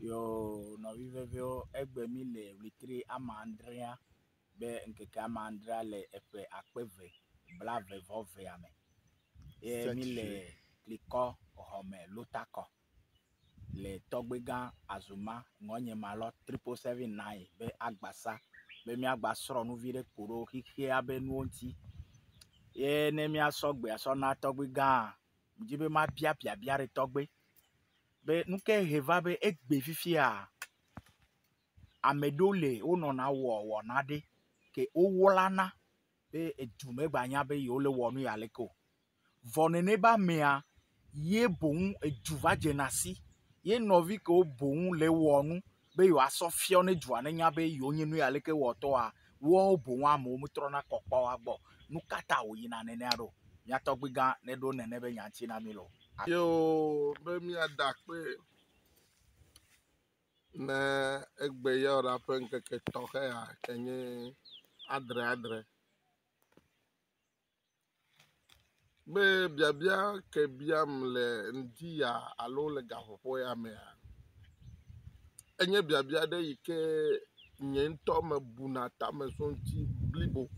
Yo no vivevio egbe mi le litri ama Andrea be nkeke ama Andrea le efe akpeve blave vove ame. Ye mi le kliko home lutako le togbega azuma ngonye malo 7779 be agbasa be mi agbasro nu vire kuro hihia be nuonti. Ye ne mi asogbe asona togbega mjibe ma bia re togbe be nuke heva be egbe fifia amedole ono na wo na de ke owolana be edume gbanya be yole wonu ya leko vonene ba mea ye bon eduva jenasi ye novi ko bon le wonu be yo asofio ne juane nya be yo nyinu ya leke woto a wo bon amo mutrona kokpo agbo nukata oyina nene aro ya togbiga ne do nene be nyanchi na milo yo be mi adakpe na egbe ya ora penke ke toke ya kenye adre be bia ke biam le ndia alo le gafopo ya me enye bia de ike nye nto me bunata me sonti blibo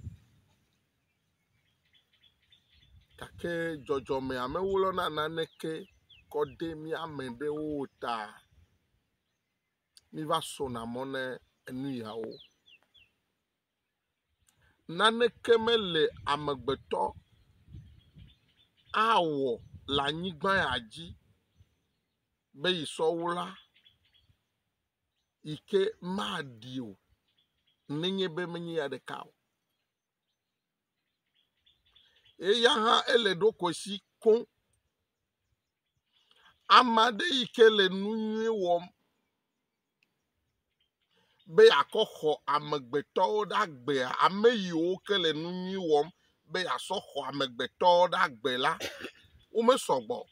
kake jojo me ame wulo na naneke kode mi amende ota mi va sona mone enu yawo naneke me le amegbeto awo la nyigba ya ji be isowula ike madio nenye be menye ya de kawo eya ha ele do kosi kon amade ike le nunye wom be akoho amegbeto da gbe ameyi o ke le nunye wom be asoho amegbeto da gbe la o me sogbo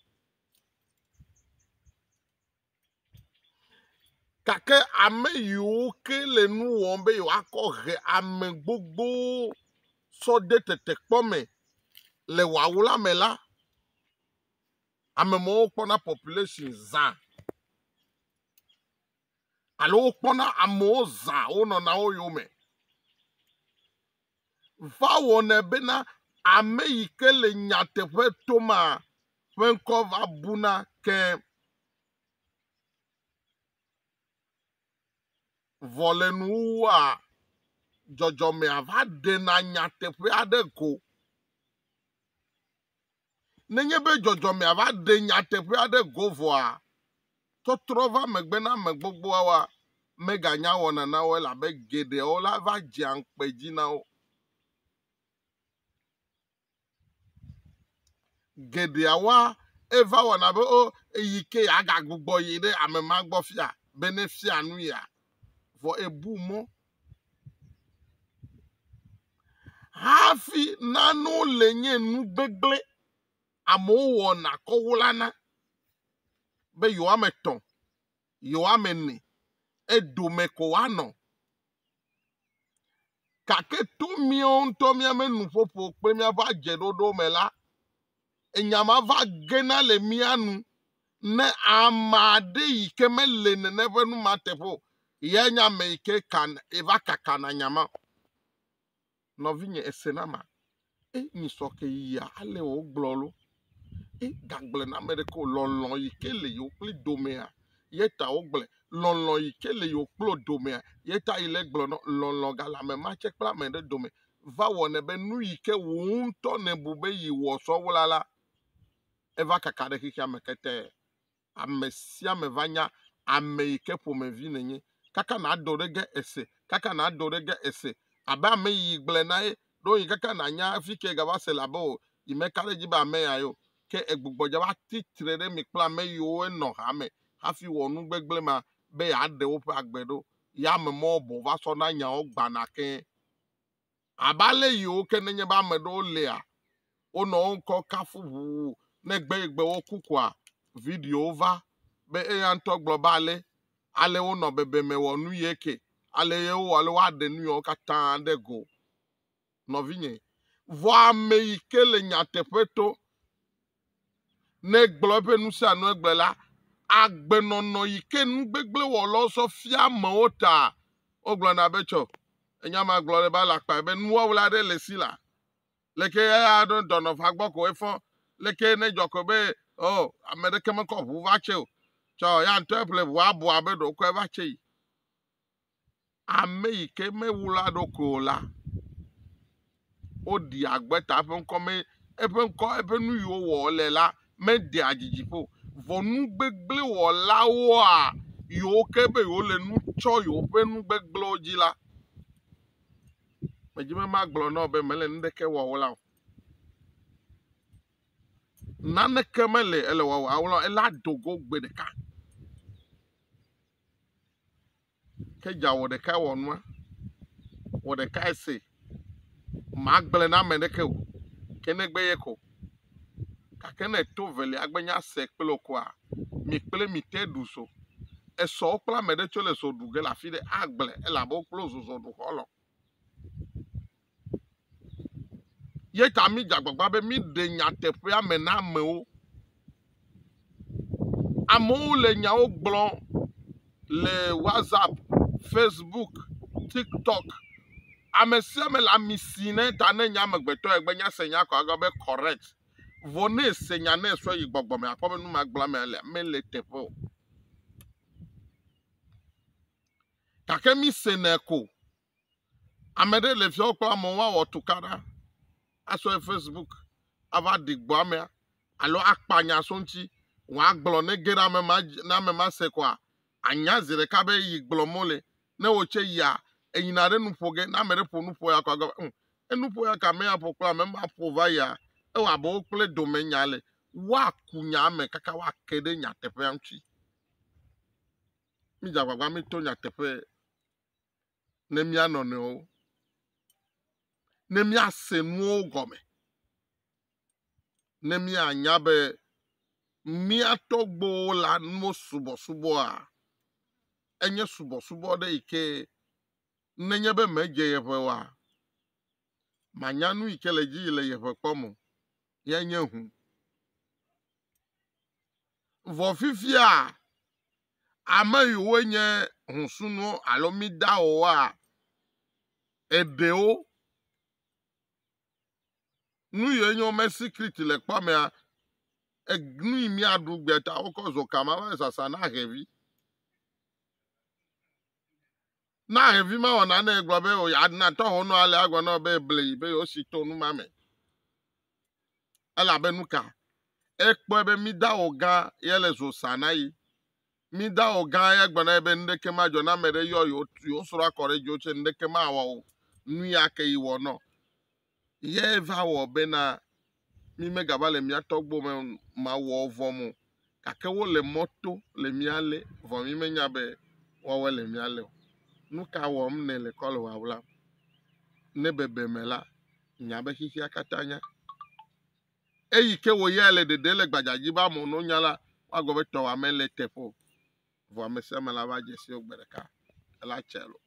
kake ameyi o ke le nu wom be yo akohe amegbogbo so de tete kpome le wawula me la amemo kpona population za alo kpona amo za ono na oyo me va wone bena ameyi ke le nyateƒe toma ƒe va buna ke volenua dzɔdzɔme ava de na nyateƒe aɖe ko nenye be dzɔdzɔme ava de nyateƒe aɖe go voa trɔtrɔ va megbe na ame gbogboawoa meganya wɔna na wo elabe geɖewo la va dze aŋkpe dzi na wo geɖeawoa eva wɔna be o eyi ke agagbugbɔ yi ɖe ame ma gbɔ fia be ne fia nu ya vɔ ebu mo hafi nano le nye nu gbegble amewo wɔna kɔwulana be yoame tɔn yoame ne edome ko woanɔ gake to míawo ŋutɔ míame nuƒoƒo kple míaƒe adzeɖoɖo me la enyama va gena le mía nu ne ame aɖe yi ke mele nene ƒe numateƒe o ya nya ame yi ke eva kakana nyama nɔvinye esenama nyisɔ ke yia ale wo gblɔ lo gagble na ame ɖeke lɔlɔ yi ke le yewo kpli domea ye ta wo gblẽ lɔlɔ yi ke le yewo kplo domea ye ta yi le gblɔ no lɔlɔ gale ame ma tse kple ame ɖe dome va wɔne be nu yi ke wo ŋutɔ ne bu be yi wɔ sɔwula la eva kaka ɖe xixia me kete ame sia ame va nya ame yi ke ƒomevi nenye kaka na do ɖe ge ese kaka na do ɖe ge ese abe ame yi gblẽ na ye ɖo yi kaka na nya fi ke gava se labe o yi me ka ɖe dzi be ame ya yo ke egbugbɔdza va titre ɖe mi kple ame yiwo enɔ hame hafi wɔ nu gbegble ma be yeaɖe woƒe agbe ɖo ya ame mɔwo bo va sɔ na nyawo gbana ke abe ale yiwo ke nenye be ame ɖewo lea wonɔ wo ŋkɔ kafu ʋuʋu ne gbe yi gbe wo kukua vidiyo va be eya ŋutɔ gblɔ be ale wonɔ bebeme wɔ nu ye ke ale ye wowɔ ale woaɖe nu yawo katã ɖe go nɔvinye vɔ ame yi ke le nyateƒe to ne gblɔ eƒe nu sia nu egblẽ la agbenono yike nugbegble wolo so fia mo ta oglo na becho enyama glo ba la pa be nuwa wala de le sila leke ya don don of agboko efo leke ne jokobe oh america me ko bu va che cho ya nteple bu abu abedo ko va che ame yike me wula do ko la odi agbeta fe nko me ebe nu yo wo le la me de ajiji po vonu gbegble wo la wo a yo kebe yo le nu cho yo pe nu gbegble oji la me jime ma glo no be mele ndeke wo la nane kemele ele wo awlo ela dogo gbedeka ke ja wo de ka wonu wo de ka se ma gble na me de ke o kene gbe ye ko ka kene to vele agbenya se pelo kwa mi pele mi te du so e so pla me de chole so du ge la fi de agble e la bo close so du holo ye ta mi jagbagba be mi de nya te pe ame na me o amo le nya o gbon le WhatsApp Facebook TikTok amesiame la misine ta ne nya megbeto egbenya senya ko agabe correct vone senya na so yi gbogbo me akobe nu magbla me le tepo kakemi seneko amede le fi okpa mo wa otukara aso Facebook ava digbo ame alo akpanya sonchi wa gblo ne gera me na me ma se kwa anya zire kabe yi gblo mole ne oche ya enyinare nu poge na mere po nu po ya kwa enu po ya ka me apokla me ma pova ya e wa bo kle do me nyale wa kunya me kaka wa kede nya tepe anchi mi jagwa mi to nya tepe ne mi ano ne o ne mi asenu ogome ne mi anya be mi atogbo la mo subo a enye subo de ike nenye be meje ye wa manyanu ikele ji ile ye pomo ye nye hu vo fifia amayu wenye hunsunu alomida o a edeo nu ye nyo me secret le pa me a egnu imi adugbeta okozo kama sasa na heavy ma wana na eglobe o ya na to hono ale agwa no be ble be o si to nu mame ala benuka ekpo ebe mi da oga yele zo sanayi mi da oga ya gbana ebe ndeke ma jo na mere yo soro akore jo che ndeke ma wa o nu ya ke iwo no ye eva wo be na mi mega bale mi atogbo me ma wo ovo mu kake wo le moto le mi ale vo mi menya be wo we le mi ale nuka wo m ne le kolo wa wla ne bebe mela nya be hisi akatanya eyi ke wo ye le de le gbajaji ba mo no nyala wa go be to wa mele tepo vo amese mala ba jesi ogbereka la chelo